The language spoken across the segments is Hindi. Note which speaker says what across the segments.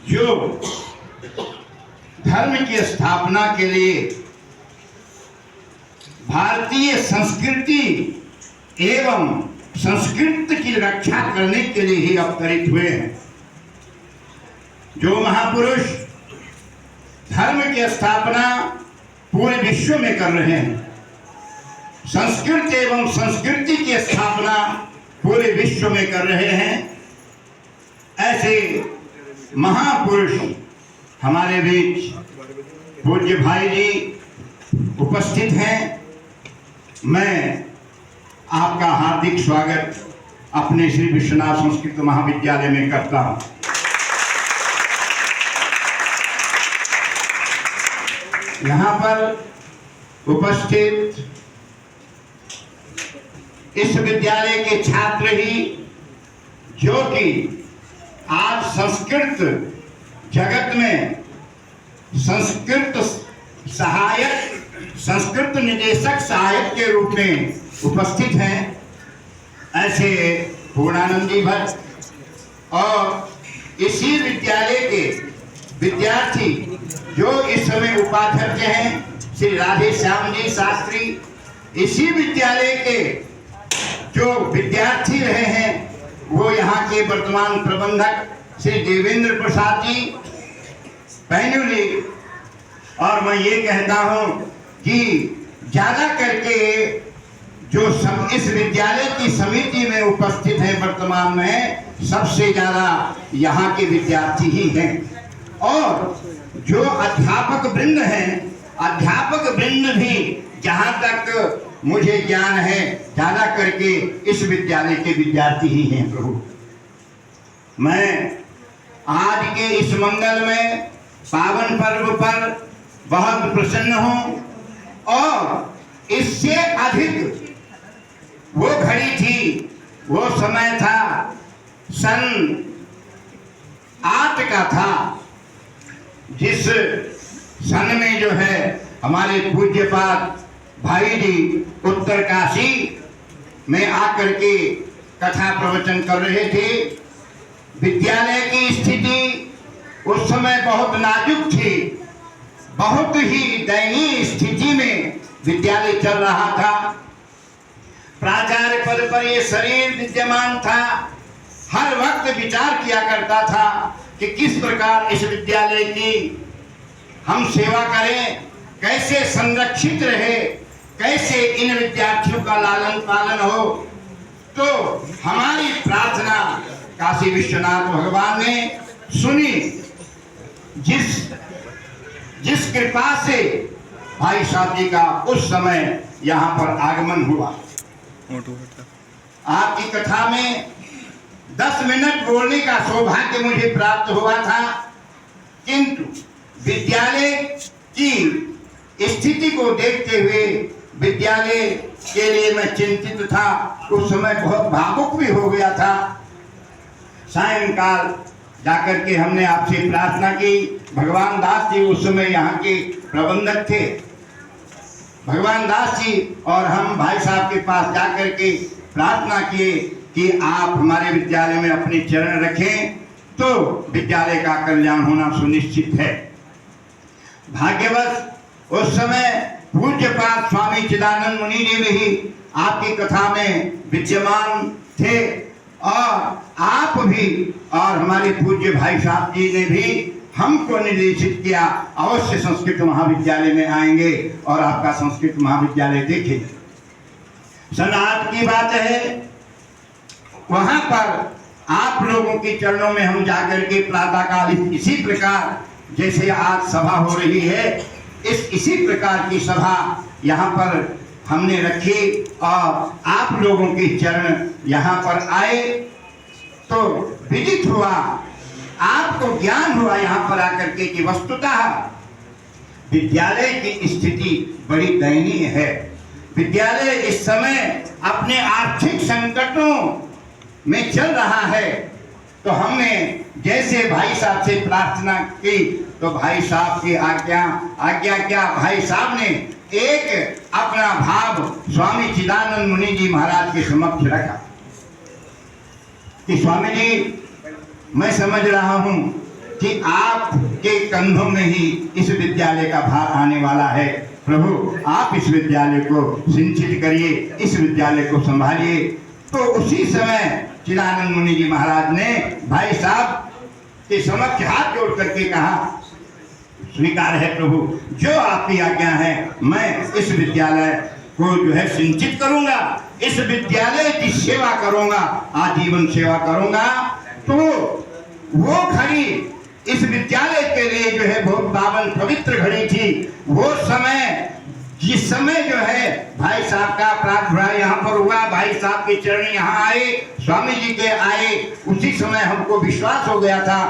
Speaker 1: जो धर्म की स्थापना के लिए भारतीय संस्कृति एवं संस्कृत की रक्षा करने के लिए ही अवतरित हुए हैं। जो महापुरुष धर्म की स्थापना पूरे विश्व में कर रहे हैं, संस्कृत एवं संस्कृति की स्थापना पूरे विश्व में कर रहे हैं, ऐसे महापुरुष हमारे बीच पूज्य भाई जी उपस्थित हैं। मैं आपका हार्दिक स्वागत अपने श्री विश्वनाथ संस्कृत महाविद्यालय में करता हूं। यहाँ पर उपस्थित इस विद्यालय के छात्र ही, जो कि आज संस्कृत जगत में संस्कृत सहायक, संस्कृत निदेशक सहायक के रूप में उपस्थित हैं, ऐसे पूर्णानंदी भट्ट और इसी विद्यालय के विद्यार्थी जो इस समय उपाध्यक्ष हैं श्री राधे श्याम जी शास्त्री, इसी विद्यालय के जो विद्यार्थी रहे हैं वो यहाँ के वर्तमान प्रबंधक श्री देवेंद्र प्रसाद जी पैन्यूली। और मैं ये कहता हूँ कि ज्यादा करके जो इस विद्यालय की समिति में उपस्थित है वर्तमान में, सबसे ज्यादा यहाँ के विद्यार्थी ही हैं। और जो अध्यापक वृंद हैं, अध्यापक वृंद भी जहाँ तक मुझे ज्ञान है ज्यादा करके इस विद्यालय के विद्यार्थी ही हैं। प्रभु, मैं आज के इस मंगल में पावन पर्व पर बहुत प्रसन्न हूँ। और इससे अधिक वो घड़ी थी, वो समय था, सन 8 का था, जिस सन में जो है हमारे पूज्यपाद भाई जी उत्तरकाशी में आकर के कथा प्रवचन कर रहे थे। विद्यालय की स्थिति उस समय बहुत नाजुक थी, बहुत ही दयनीय स्थिति में विद्यालय चल रहा था। प्राचार्य पद पर ये शरीर विद्यमान था, हर वक्त विचार किया करता था कि किस प्रकार इस विद्यालय की हम सेवा करें, कैसे संरक्षित रहे, कैसे इन विद्यार्थियों का लालन पालन हो। तो हमारी प्रार्थना काशी विश्वनाथ भगवान ने सुनी, जिस कृपा से भाई साहब जी का उस समय यहाँ पर आगमन हुआ। आपकी कथा में 10 मिनट बोलने का सौभाग्य मुझे प्राप्त हुआ था, किंतु विद्यालय की स्थिति को देखते हुए विद्यालय के लिए मैं चिंतित था। उस समय बहुत भावुक भी हो गया था। सायंकाल जाकर के हमने आपसे प्रार्थना की। भगवान दास जी उस समय यहाँ के प्रबंधक थे। भगवान दास जी और हम भाई साहब के पास जाकर के प्रार्थना किए कि आप हमारे विद्यालय में अपने चरण रखें तो विद्यालय का कल्याण होना सुनिश्चित है। भाग्यवश उस समय पूज्यपाद स्वामी चिदानंद मुनि जी भी आपकी कथा में विद्यमान थे, और आप भी और हमारे पूज्य भाई साहब जी ने भी हमको निर्देशित किया, अवश्य संस्कृत महाविद्यालय में आएंगे और आपका संस्कृत महाविद्यालय देखेंगे। सन 8 की बात है, वहां पर आप लोगों के चरणों में हम जाकर के प्रातःकाल इसी प्रकार जैसे आज सभा हो रही है, इसी प्रकार की सभा यहाँ पर हमने रखी और आप लोगों के चरण यहाँ पर आए तो विदित हुआ, आपको ज्ञान हुआ यहाँ पर आकर के कि वस्तुतः विद्यालय की स्थिति बड़ी दयनीय है। विद्यालय इस समय अपने आर्थिक संकटों में चल रहा है। तो हमने जैसे भाई साहब से प्रार्थना की तो भाई साहब की आज्ञा क्या, भाई साहब ने एक अपना भाव स्वामी चिदानंद मुनि जी महाराज के समक्ष रखा कि स्वामी जी, मैं समझ रहा हूं कि आपके कंधों में ही इस विद्यालय का भार आने वाला है। प्रभु आप इस विद्यालय को सिंचित करिए, इस विद्यालय को संभालिए। तो उसी समय चिदानंद मुनि जी महाराज ने भाई साहब के समक्ष हाथ जोड़ करके कहा, स्वीकार है प्रभु, जो आपकी आज्ञा है मैं इस विद्यालय को जो है सिंचित करूंगा, इस विद्यालय की सेवा करूंगा, आजीवन सेवा करूंगा। तो वो घड़ी इस विद्यालय के लिए जो है बहुत पावन पवित्र घड़ी थी। वो समय जिस समय जो है भाई साहब का प्रार्थना यहाँ पर हुआ, भाई साहब के चरण यहाँ आए, स्वामी जी के आए, उसी समय हमको विश्वास हो गया था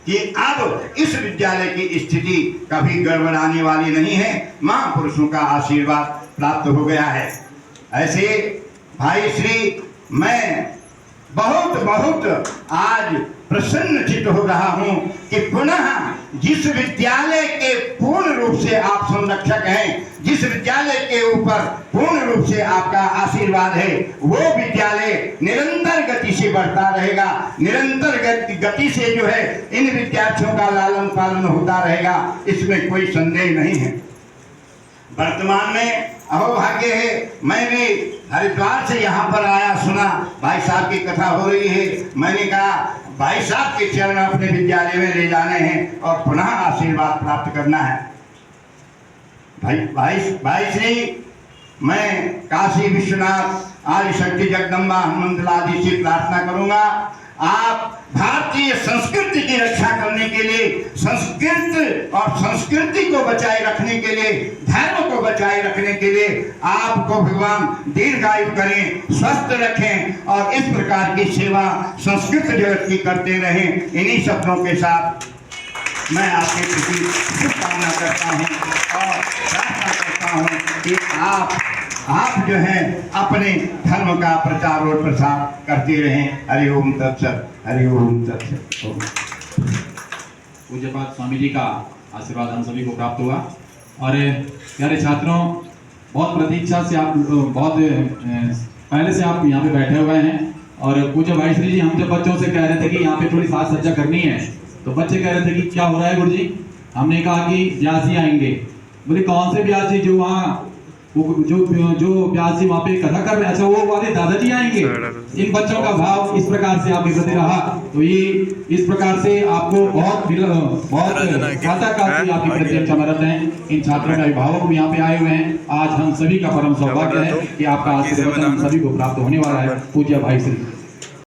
Speaker 1: कि अब इस विद्यालय की स्थिति कभी गड़बड़ाने वाली नहीं है, महापुरुषों का आशीर्वाद प्राप्त हो गया है। ऐसे भाई श्री मैं बहुत बहुत आज प्रसन्नचित्त हो रहा हूं कि पुनः जिस विद्यालय के पूर्ण रूप से आप संरक्षक हैं, जिस विद्यालय के ऊपर पूर्ण रूप से आपका आशीर्वाद है, वो विद्यालय निरंतर गति से बढ़ता रहेगा, निरंतर गति से जो है इन विद्यार्थियों का लालन पालन होता रहेगा, इसमें कोई संदेह नहीं है। वर्तमान में अहोभाग्य है, मैं भी हरिद्वार से यहाँ पर आया, सुना भाई साहब की कथा हो रही है, मैंने कहा भाई साहब के चरण अपने विद्यालय में ले जाने हैं और पुनः आशीर्वाद प्राप्त करना है। भाई श्री मैं काशी विश्वनाथ आदि शक्ति जगदम्बा हनुमंत आदि से प्रार्थना करूंगा, आप भारतीय संस्कृति की रक्षा करने के लिए, संस्कृत और संस्कृति को बचाए रखने के लिए, धर्म को बचाए रखने के लिए आपको भगवान दीर्घायु करें, स्वस्थ रखें और इस प्रकार की सेवा संस्कृत जगत की करते रहें। इन्हीं शब्दों के साथ मैं आपके प्रति शुभकामना करता हूँ और प्रार्थना करता हूँ कि आप जो है अपने धर्म का प्रचार और प्रसार करते रहें। हरि ओम तत्सत, हरि ओम तत्सत।
Speaker 2: पूज्यपाद स्वामी जी का आशीर्वाद हम सभी को प्राप्त हुआ। और प्यारे छात्रों, बहुत प्रतीक्षा से आप बहुत पहले से आप यहाँ पे बैठे हुए हैं और पूज्य भाई श्री जी हम जब बच्चों से कह रहे थे कि यहाँ पे थोड़ी साज सज्जा करनी है तो बच्चे कह रहे थे कि क्या हो रहा है गुरुजी। हमने कहा कि ब्यासी आएंगे। बोले कौन से ब्यासी? जो वहाँ जो ब्यासी वहाँ पे कथा कर रहे हैं। अच्छा वो वाले दादाजी आएंगे। इन बच्चों का भाव इस प्रकार से आपके प्रति रहा तो ये इस प्रकार से आपको बहुत आपके प्रति अच्छा मरत है। इन छात्रों का अभिभावक भी यहाँ पे आए हुए हैं। आज हम सभी का परम सौभाग्य है कि आपका आशीर्वाद हम सभी को प्राप्त होने वाला है। पूज्य भाई श्री